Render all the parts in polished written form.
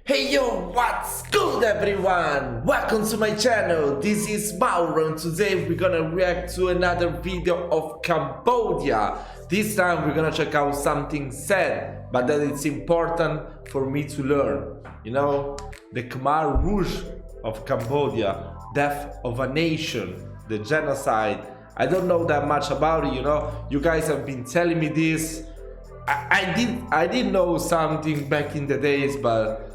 Hey yo, what's good everyone? Welcome to my channel. This is Mauro and today we're gonna react to another video of Cambodia. This time we're gonna check out something sad, but that it's important for me to learn. You know, the Khmer Rouge of Cambodia, death of a nation, the genocide. I don't know that much about it, you know. You guys have been telling me this. I did know something back in the days, but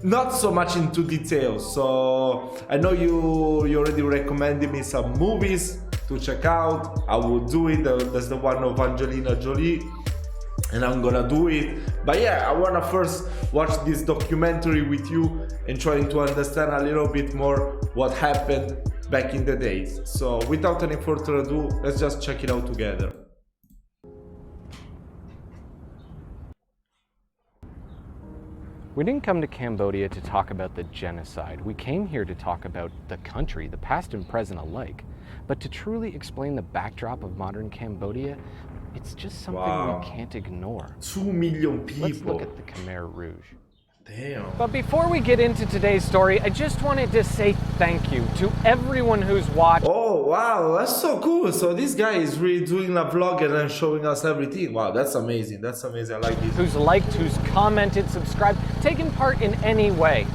not so much into detail. So I know you already recommended me some movies to check out. I will do it. That's the one of Angelina Jolie, and I'm gonna do it. But yeah, I wanna first watch this documentary with you and trying to understand a little bit more what happened back in the days. So without any further ado, let's just check it out together. We didn't come to Cambodia to talk about the genocide. We came here to talk about the country, the past and present alike. But to truly explain the backdrop of modern Cambodia, it's just something we can't ignore. 2 million people. Let's look at the Khmer Rouge. Damn. But before we get into today's story, I just wanted to say thank you to everyone who's watched. Oh wow, that's so cool. So this guy is really doing a vlog and then showing us everything. Wow, that's amazing. That's amazing. I like this. Who's liked, who's commented, subscribed, taken part in any way.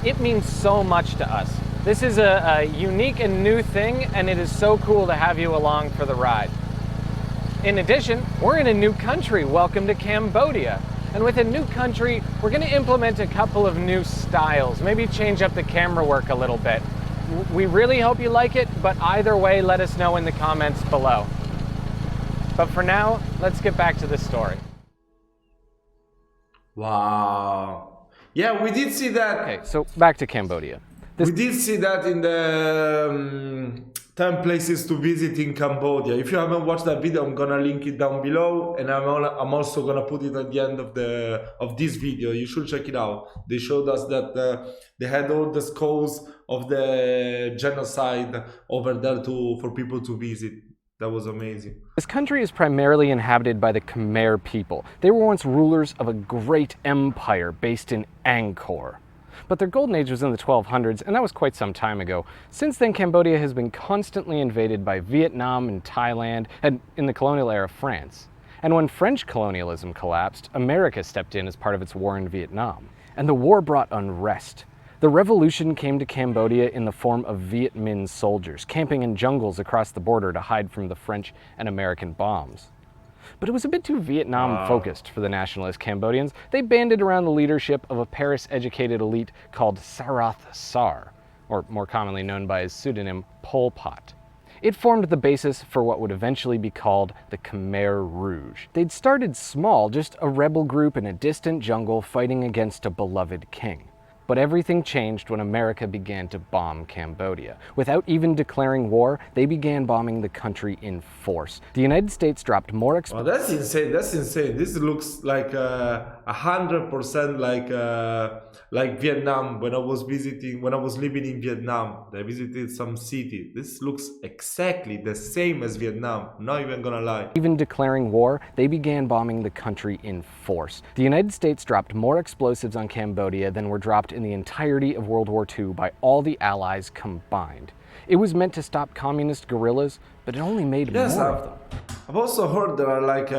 It means so much to us. This is a unique and new thing, and it is so cool to have you along for the ride. In addition, we're in a new country. Welcome to Cambodia. And with a new country, we're going to implement a couple of new styles, maybe change up the camera work a little bit. We really hope you like it, but either way, let us know in the comments below. But for now, let's get back to the story. Wow. Yeah, we did see that. Okay, so back to Cambodia. We did see that in the 10 places to visit in Cambodia. If you haven't watched that video, I'm gonna link it down below, and I'm also gonna put it at the end of this video. You should check it out. They showed us that they had all the skulls of the genocide over there for people to visit. That was amazing. This country is primarily inhabited by the Khmer people. They were once rulers of a great empire based in Angkor. But their golden age was in the 1200s, and that was quite some time ago. Since then, Cambodia has been constantly invaded by Vietnam and Thailand, and in the colonial era, France. And when French colonialism collapsed, America stepped in as part of its war in Vietnam. And the war brought unrest. The revolution came to Cambodia in the form of Viet Minh soldiers, camping in jungles across the border to hide from the French and American bombs. But it was a bit too Vietnam-focused for the nationalist Cambodians. They banded around the leadership of a Paris-educated elite called Sarath Sar, or more commonly known by his pseudonym Pol Pot. It formed the basis for what would eventually be called the Khmer Rouge. They'd started small, just a rebel group in a distant jungle fighting against a beloved king. But everything changed when America began to bomb Cambodia. Without even declaring war, they began bombing the country in force. The United States dropped more Oh, that's insane. That's insane. This looks like 100% like Vietnam. When I was living in Vietnam, I visited some city. This looks exactly the same as Vietnam. Not even gonna lie. Even declaring war, they began bombing the country in force. The United States dropped more explosives on Cambodia than were dropped in the entirety of World War II by all the Allies combined. It was meant to stop communist guerrillas, but it only made more of them. I've also heard there are like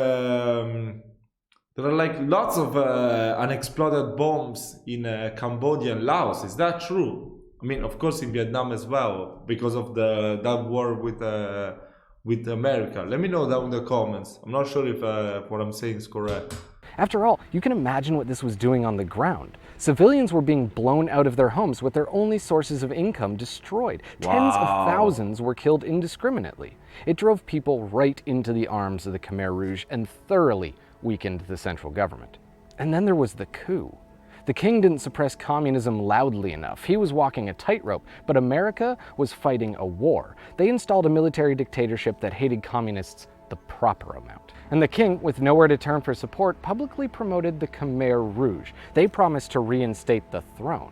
lots of unexploded bombs in Cambodia and Laos. Is that true? I mean, of course, in Vietnam as well, because of that war with America. Let me know down in the comments. I'm not sure if what I'm saying is correct. After all, you can imagine what this was doing on the ground. Civilians were being blown out of their homes with their only sources of income destroyed. Wow. Tens of thousands were killed indiscriminately. It drove people right into the arms of the Khmer Rouge and thoroughly weakened the central government. And then there was the coup. The king didn't suppress communism loudly enough. He was walking a tightrope, but America was fighting a war. They installed a military dictatorship that hated communists the proper amount. And the king, with nowhere to turn for support, publicly promoted the Khmer Rouge. They promised to reinstate the throne.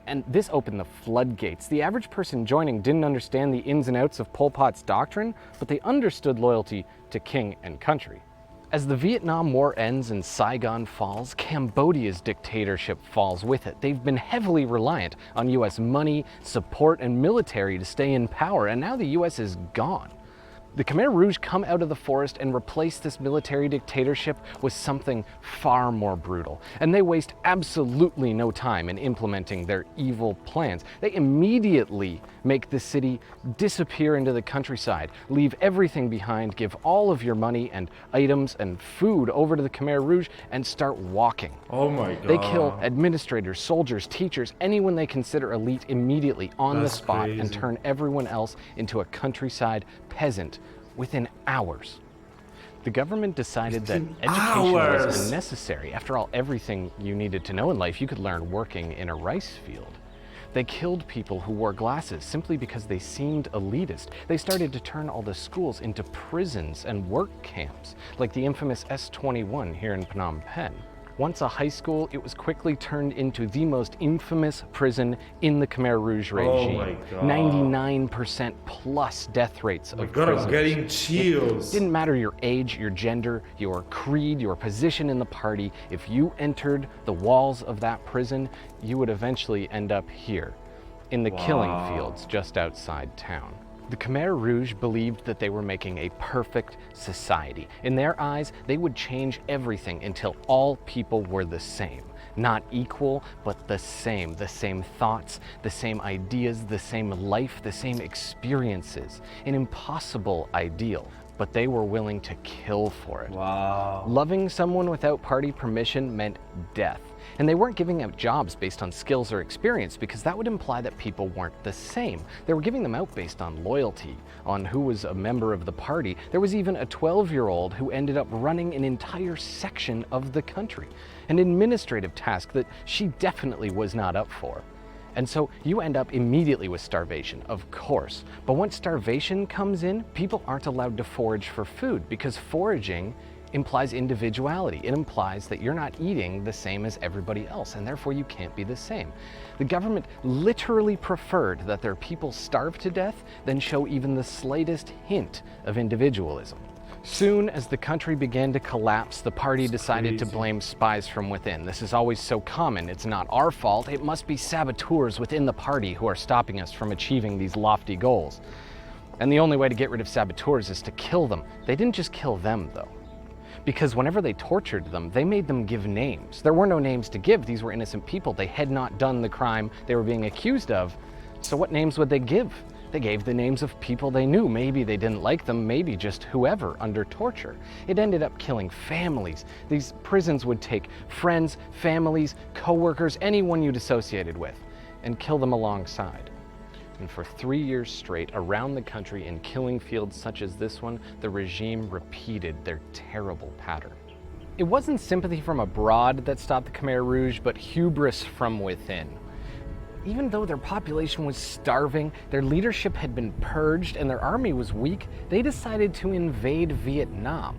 And this opened the floodgates. The average person joining didn't understand the ins and outs of Pol Pot's doctrine, but they understood loyalty to king and country. As the Vietnam War ends and Saigon falls, Cambodia's dictatorship falls with it. They've been heavily reliant on US money, support, and military to stay in power, and now the US is gone. The Khmer Rouge come out of the forest and replace this military dictatorship with something far more brutal. And they waste absolutely no time in implementing their evil plans. They immediately make the city disappear into the countryside, leave everything behind, give all of your money and items and food over to the Khmer Rouge, and start walking. Oh my god. They kill administrators, soldiers, teachers, anyone they consider elite immediately on the spot and turn everyone else into a countryside peasant within hours. The government decided that education was unnecessary. After all, everything you needed to know in life you could learn working in a rice field. They killed people who wore glasses simply because they seemed elitist. They started to turn all the schools into prisons and work camps, like the infamous S-21 here in Phnom Penh. Once a high school, it was quickly turned into the most infamous prison in the Khmer Rouge regime. Oh my god. 99% plus death rates of prisoners. I'm getting chills. It didn't matter your age, your gender, your creed, your position in the party. If you entered the walls of that prison, you would eventually end up here, in the killing fields just outside town. The Khmer Rouge believed that they were making a perfect society. In their eyes, they would change everything until all people were the same. Not equal, but the same thoughts, the same ideas, the same life, the same experiences. An impossible ideal, but they were willing to kill for it. Wow. Loving someone without party permission meant death. And they weren't giving out jobs based on skills or experience because that would imply that people weren't the same. They were giving them out based on loyalty, on who was a member of the party. There was even a 12-year-old who ended up running an entire section of the country, an administrative task that she definitely was not up for. And so you end up immediately with starvation, of course. But once starvation comes in, people aren't allowed to forage for food because foraging implies individuality. It implies that you're not eating the same as everybody else, and therefore you can't be the same. The government literally preferred that their people starve to death than show even the slightest hint of individualism. Soon as the country began to collapse, the party decided to blame spies from within. This is always so common. It's not our fault. It must be saboteurs within the party who are stopping us from achieving these lofty goals. And the only way to get rid of saboteurs is to kill them. They didn't just kill them, though. Because whenever they tortured them, they made them give names. There were no names to give. These were innocent people. They had not done the crime they were being accused of. So what names would they give? They gave the names of people they knew. Maybe they didn't like them, maybe just whoever under torture. It ended up killing families. These prisons would take friends, families, co-workers, anyone you'd associated with, and kill them alongside. And for 3 years straight, around the country in killing fields such as this one, the regime repeated their terrible pattern. It wasn't sympathy from abroad that stopped the Khmer Rouge, but hubris from within. Even though their population was starving, their leadership had been purged, and their army was weak, they decided to invade Vietnam.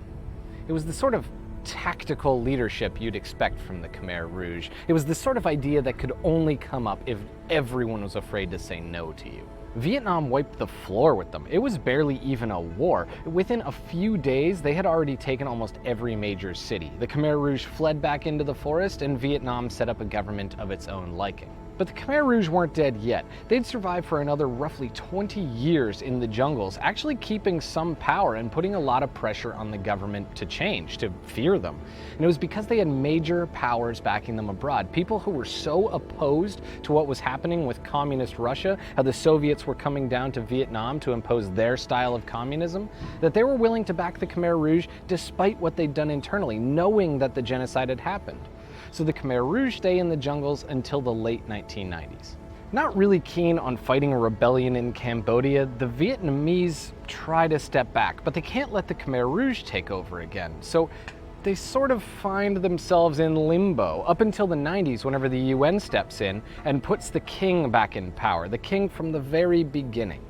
It was the sort of tactical leadership you'd expect from the Khmer Rouge. It was the sort of idea that could only come up if everyone was afraid to say no to you. Vietnam wiped the floor with them. It was barely even a war. Within a few days, they had already taken almost every major city. The Khmer Rouge fled back into the forest, and Vietnam set up a government of its own liking. But the Khmer Rouge weren't dead yet. They'd survived for another roughly 20 years in the jungles, actually keeping some power and putting a lot of pressure on the government to change, to fear them. And it was because they had major powers backing them abroad. People who were so opposed to what was happening with communist Russia, how the Soviets were coming down to Vietnam to impose their style of communism, that they were willing to back the Khmer Rouge despite what they'd done internally, knowing that the genocide had happened. So the Khmer Rouge stay in the jungles until the late 1990s. Not really keen on fighting a rebellion in Cambodia, the Vietnamese try to step back, but they can't let the Khmer Rouge take over again. So they sort of find themselves in limbo up until the 90s, whenever the UN steps in and puts the king back in power, the king from the very beginning.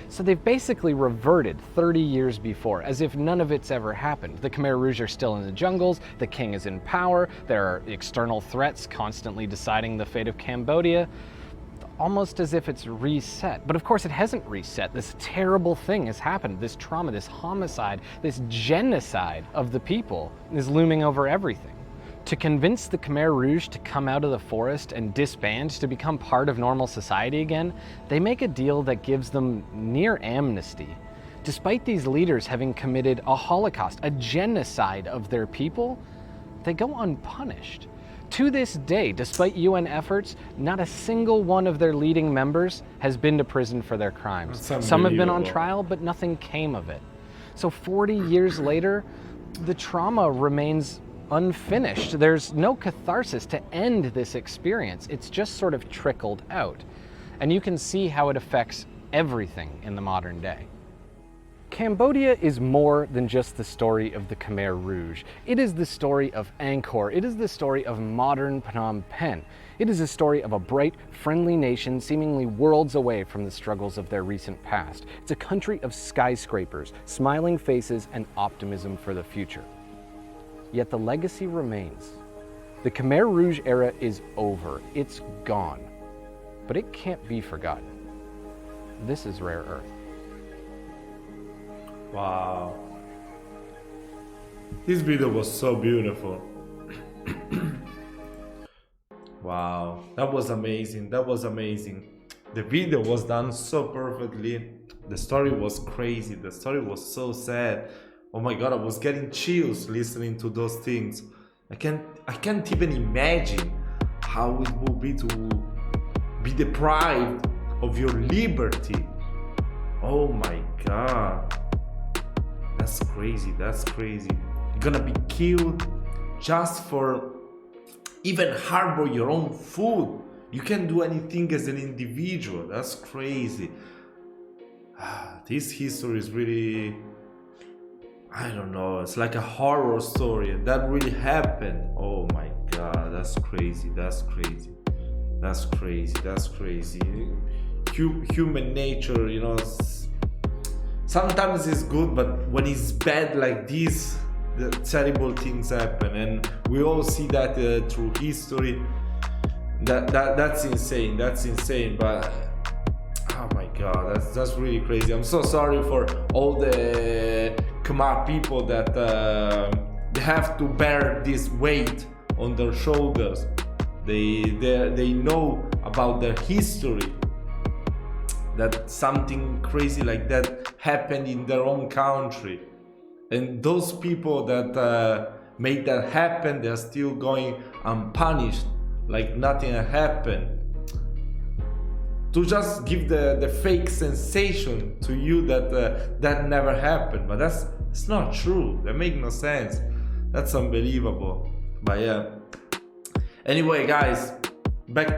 So they've basically reverted 30 years before, as if none of it's ever happened. The Khmer Rouge are still in the jungles, the king is in power, there are external threats constantly deciding the fate of Cambodia. almost as if it's reset. But of course it hasn't reset. This terrible thing has happened. This trauma, this homicide, this genocide of the people is looming over everything. To convince the Khmer Rouge to come out of the forest and disband to become part of normal society again, they make a deal that gives them near amnesty. Despite these leaders having committed a holocaust, a genocide of their people, they go unpunished. To this day, despite UN efforts, not a single one of their leading members has been to prison for their crimes. Some have been on trial, but nothing came of it. So 40 years later, the trauma remains unfinished. There's no catharsis to end this experience. It's just sort of trickled out. And you can see how it affects everything in the modern day. Cambodia is more than just the story of the Khmer Rouge. It is the story of Angkor. It is the story of modern Phnom Penh. It is a story of a bright, friendly nation seemingly worlds away from the struggles of their recent past. It's a country of skyscrapers, smiling faces, and optimism for the future. Yet the legacy remains. The Khmer Rouge era is over. It's gone. But it can't be forgotten. This is Rare Earth. Wow. This video was so beautiful. Wow, that was amazing. That was amazing. The video was done so perfectly. The story was crazy. The story was so sad. Oh my god, I was getting chills listening to those things. I can't even imagine how it will be to be deprived of your liberty. Oh my god. That's crazy, that's crazy. You're gonna be killed just for even harbor your own food. You can't do anything as an individual. That's crazy. This history is really, I don't know, it's like a horror story. That really happened. Oh my god, that's crazy, that's crazy. That's crazy, that's crazy. Human nature, you know, sometimes it's good, but when it's bad like this, the terrible things happen, and we all see that through history. That's insane. That's insane. But oh my god, that's really crazy. I'm so sorry for all the Khmer people that they have to bear this weight on their shoulders. They know about their history, that something crazy like that happened in their own country, and those people that made that happen, they're still going unpunished, like nothing happened, to just give the fake sensation to you that that never happened. But it's not true. That makes no sense. That's unbelievable. But yeah, anyway guys, back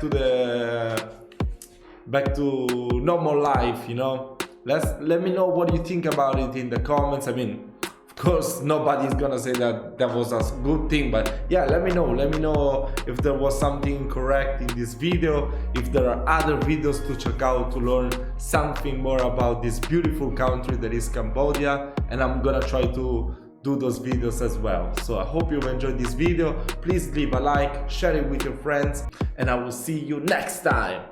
to normal life, you know. Let me know what you think about it in the comments. I mean, of course nobody's gonna say that was a good thing, but yeah, let me know if there was something correct in this video, if there are other videos to check out to learn something more about this beautiful country that is Cambodia, and I'm gonna try to do those videos as well. So I hope you enjoyed this video. Please leave a like, share it with your friends, and I will see you next time.